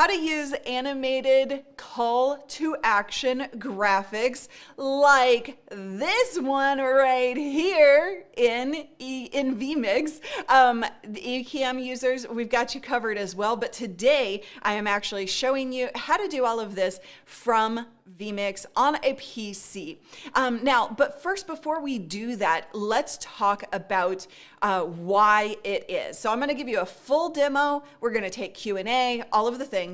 How to use animated call to action graphics like this one right here in vMix. The ECAMM users, we've got you covered as well, but today I am actually showing you how to do all of this from vMix on a PC. But first, before we do that, let's talk about why it is. So I'm going to give you a full demo. We're going to take Q&A, all of the things.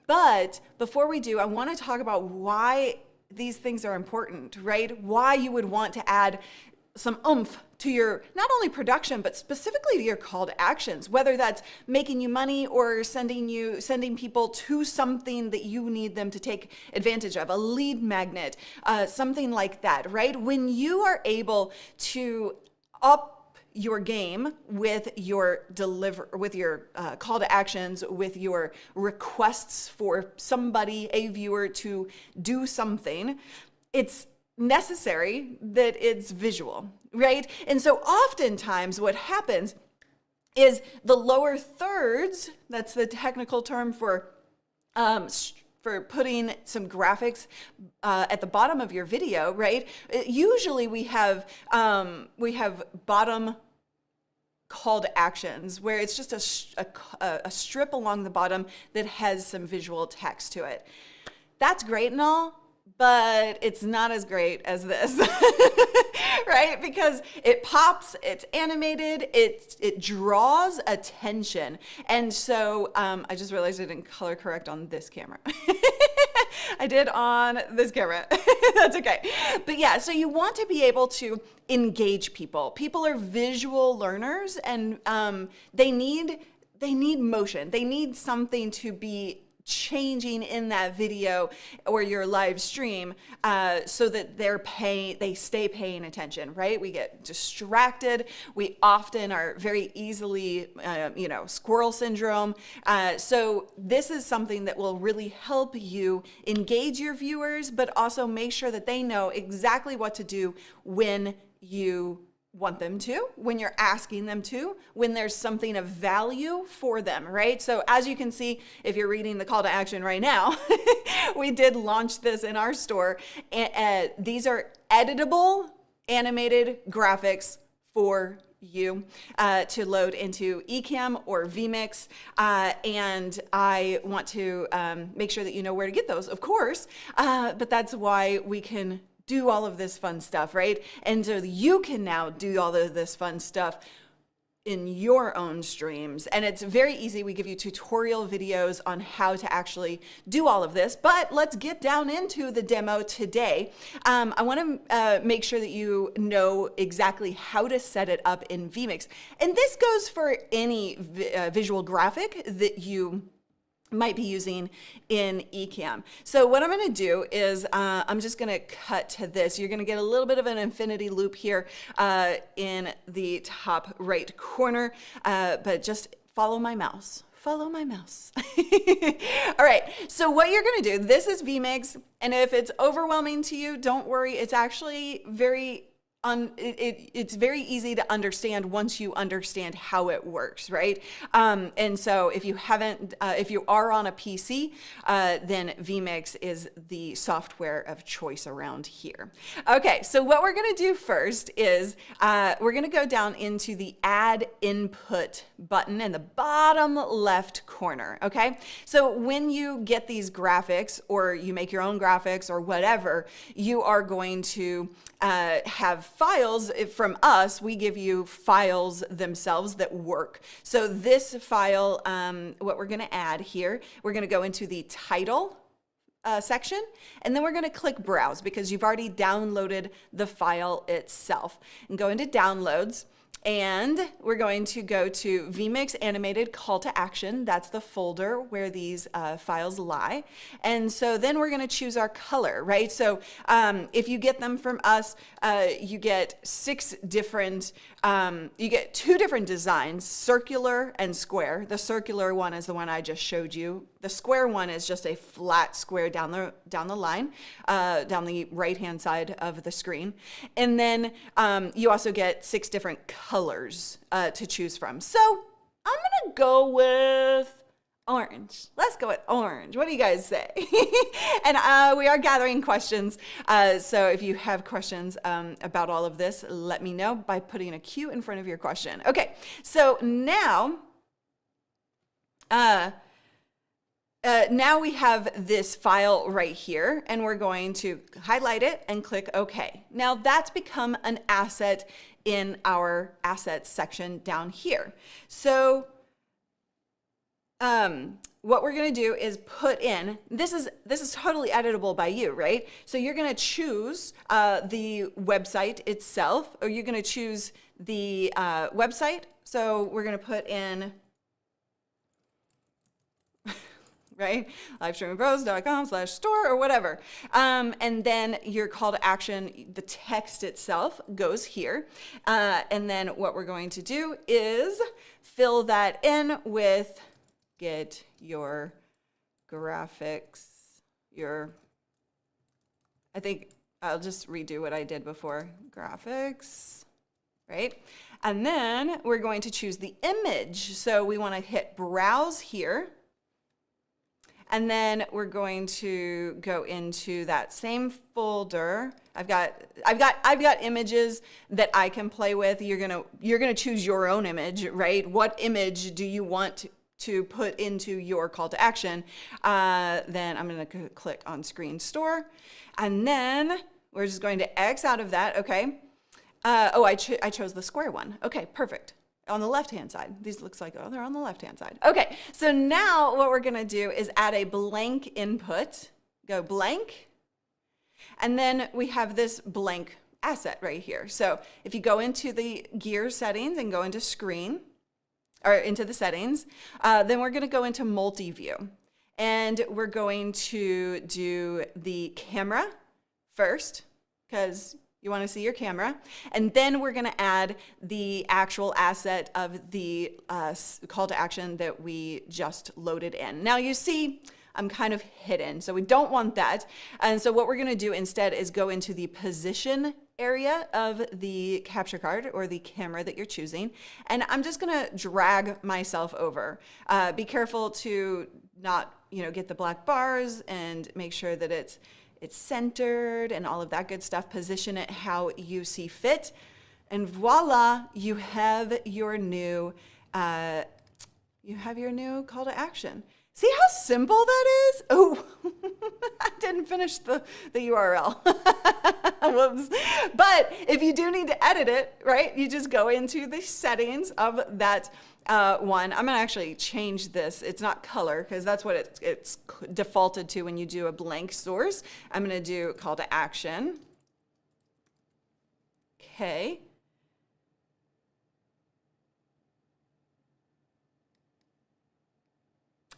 But before we do, I want to talk about why these things are important, right? Why you would want to add some oomph to your, not only production, but specifically to your call to actions, whether that's making you money or sending people to something that you need them to take advantage of, a lead magnet, something like that, right? When you are able to up your game with your call to actions, with your requests for somebody, a viewer, to do something, it's necessary that it's visual, right? And so oftentimes what happens is the lower thirds, that's the technical term for putting some graphics at the bottom of your video, right? Usually we have bottom call to actions where it's just a strip along the bottom that has some visual text to it. That's great and all, but it's not as great as this, right? Because it pops, it's animated, it draws attention. And so I just realized I didn't color correct on this camera. I did on this camera. That's okay. But yeah, so you want to be able to engage people. People are visual learners, and they need motion. They need something to be changing in that video or your live stream so that they stay paying attention, right? We get distracted. We often are very easily, squirrel syndrome. So this is something that will really help you engage your viewers, but also make sure that they know exactly what to do when you want them to, when you're asking them to, when there's something of value for them, right? So as you can see, if you're reading the call to action right now, we did launch this in our store. And these are editable animated graphics for you to load into ECAMM or vMix. And I want to make sure that you know where to get those, of course, but that's why we can do all of this fun stuff, right? And so you can now do all of this fun stuff in your own streams. And it's very easy. We give you tutorial videos on how to actually do all of this, but let's get down into the demo today. I want to make sure that you know exactly how to set it up in vMix. And this goes for any visual graphic that you might be using in ECAMM. So what I'm going to do is I'm just going to cut to this. You're going to get a little bit of an infinity loop here in the top right corner, but just follow my mouse. Follow my mouse. All right, so what you're going to do, this is vMix, and if it's overwhelming to you, don't worry. It's actually it's very easy to understand once you understand how it works, right? And so if you are on a PC, then vMix is the software of choice around here. Okay, so what we're gonna do first is we're gonna go down into the Add Input button in the bottom left corner, okay? So when you get these graphics, or you make your own graphics or whatever, you are going to have files from us. We give you files themselves that work. So this file, what we're going to add here, we're going to go into the title section, and then we're going to click browse because you've already downloaded the file itself, and go into downloads. And we're going to go to vMix Animated Call to Action. That's the folder where these files lie. And so then we're going to choose our color, right? So if you get them from us, you get you get two different designs, circular and square. The circular one is the one I just showed you. The square one is just a flat square down the line, down the right-hand side of the screen. And then you also get 6 different colors to choose from. So I'm gonna go with Orange. Let's go with orange. What do you guys say? And we are gathering questions. So if you have questions about all of this, let me know by putting a Q in front of your question. Okay, so now, now we have this file right here, and we're going to highlight it and click OK. Now that's become an asset in our assets section down here. So what we're going to do is put in, this is totally editable by you, right? So you're going to choose the website itself, or you're going to choose the website. So we're going to put in, right, livestreamingpros.com/store or whatever. And then your call to action, the text itself goes here. And then what we're going to do is fill that in with get your graphics, I think I'll just redo what I did before, graphics, right? And then we're going to choose the image. So we want to hit browse here. And then we're going to go into that same folder. I've got images that I can play with. You're gonna choose your own image, right? What image do you want to put into your call to action? Then I'm gonna click on Screen Store, and then we're just going to X out of that. Okay. Oh, I chose the square one. Okay, perfect. On the left-hand side. These looks like, oh, they're on the left-hand side. Okay, so now what we're gonna do is add a blank input. Go blank. And then we have this blank asset right here. So if you go into the gear settings and go into screen, or into the settings, then we're gonna go into multi-view. And we're going to do the camera first, because you want to see your camera. And then we're going to add the actual asset of the call to action that we just loaded in. Now you see, I'm kind of hidden, so we don't want that. And so what we're going to do instead is go into the position area of the capture card or the camera that you're choosing. And I'm just going to drag myself over. Be careful to not, get the black bars, and make sure that it's centered and all of that good stuff. Position it how you see fit. And voila, you have your new call to action. See how simple that is? Oh, I didn't finish the URL. Whoops. But if you do need to edit it, right, you just go into the settings of that one. I'm going to actually change this. It's not color, because that's what it's defaulted to when you do a blank source. I'm going to do call to action. Okay.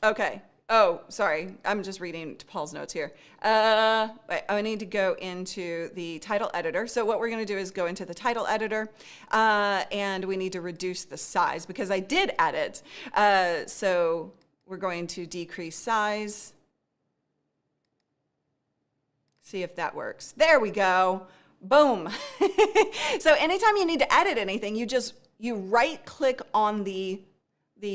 Okay. Oh, sorry. I'm just reading Paul's notes here. Wait, I need to go into the title editor. So what we're going to do is go into the title editor, and we need to reduce the size because I did add it. So we're going to decrease size. See if that works. There we go. Boom. So anytime you need to edit anything, you right click on the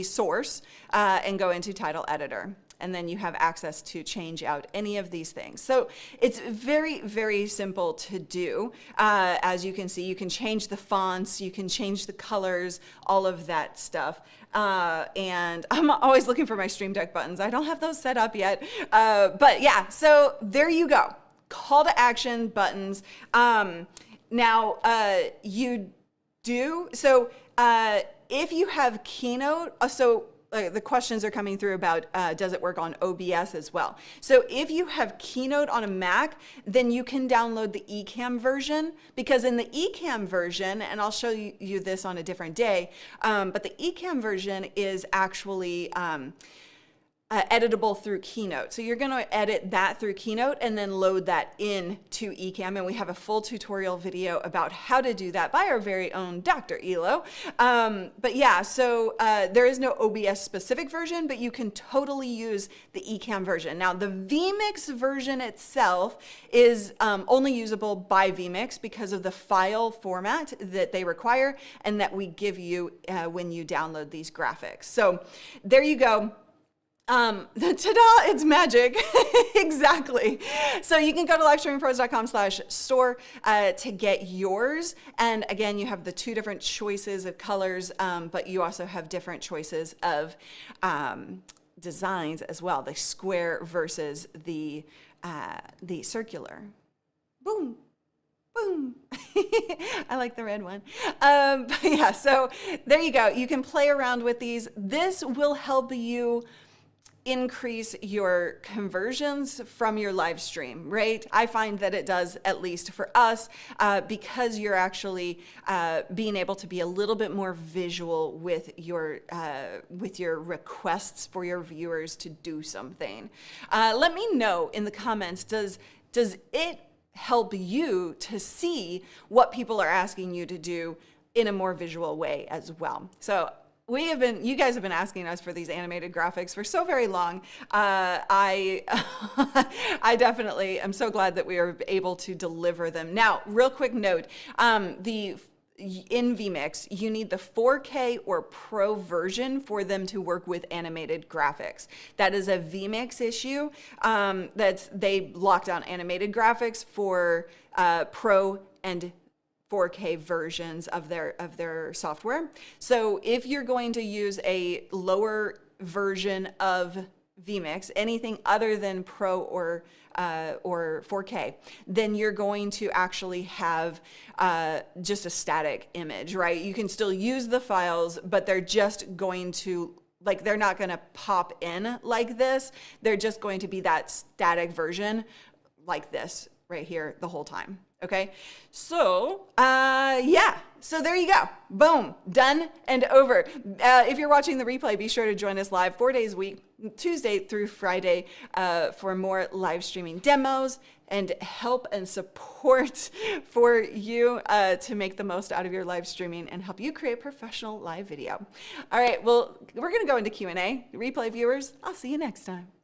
source and go into title editor, and then you have access to change out any of these things. So it's very, very simple to do. As you can see, you can change the fonts, you can change the colors, all of that stuff. And I'm always looking for my Stream Deck buttons. I don't have those set up yet. But yeah, so there you go. Call to action buttons. Now, you do, so if you have Keynote, the questions are coming through about does it work on OBS as well. So if you have Keynote on a Mac, then you can download the ECAMM version, because in the ECAMM version, and I'll show you this on a different day, but the ECAMM version is actually editable through Keynote. So you're going to edit that through Keynote and then load that into ECAMM. And we have a full tutorial video about how to do that by our very own Dr. Elo. But yeah, so there is no OBS specific version, but you can totally use the ECAMM version. Now the vMix version itself is only usable by vMix because of the file format that they require and that we give you when you download these graphics. So there you go. Ta-da, it's magic. Exactly. So you can go to livestreamingpros.com/store to get yours. And again, you have the 2 different choices of colors, but you also have different choices of designs as well, the square versus the circular. Boom. Boom. I like the red one. But yeah, so there you go. You can play around with these. This will help you increase your conversions from your live stream, right? I find that it does, at least for us, because you're actually being able to be a little bit more visual with your requests for your viewers to do something. Let me know in the comments, does it help you to see what people are asking you to do in a more visual way as well? So you guys have been asking us for these animated graphics for so very long. I definitely am so glad that we are able to deliver them. Now, real quick note, in vMix, you need the 4K or Pro version for them to work with animated graphics. That is a vMix issue. They lock down animated graphics for Pro and 4K versions of their software. So if you're going to use a lower version of vMix, anything other than Pro or 4K, then you're going to actually have just a static image, right? You can still use the files, but they're just going to, like, they're not going to pop in like this. They're just going to be that static version like this right here the whole time. Okay, so yeah, so there you go. Boom, done and over. If you're watching the replay, be sure to join us live 4 days a week, Tuesday through Friday, for more live streaming demos and help and support for you to make the most out of your live streaming and help you create professional live video. All right, well, we're gonna go into Q&A. Replay viewers, I'll see you next time.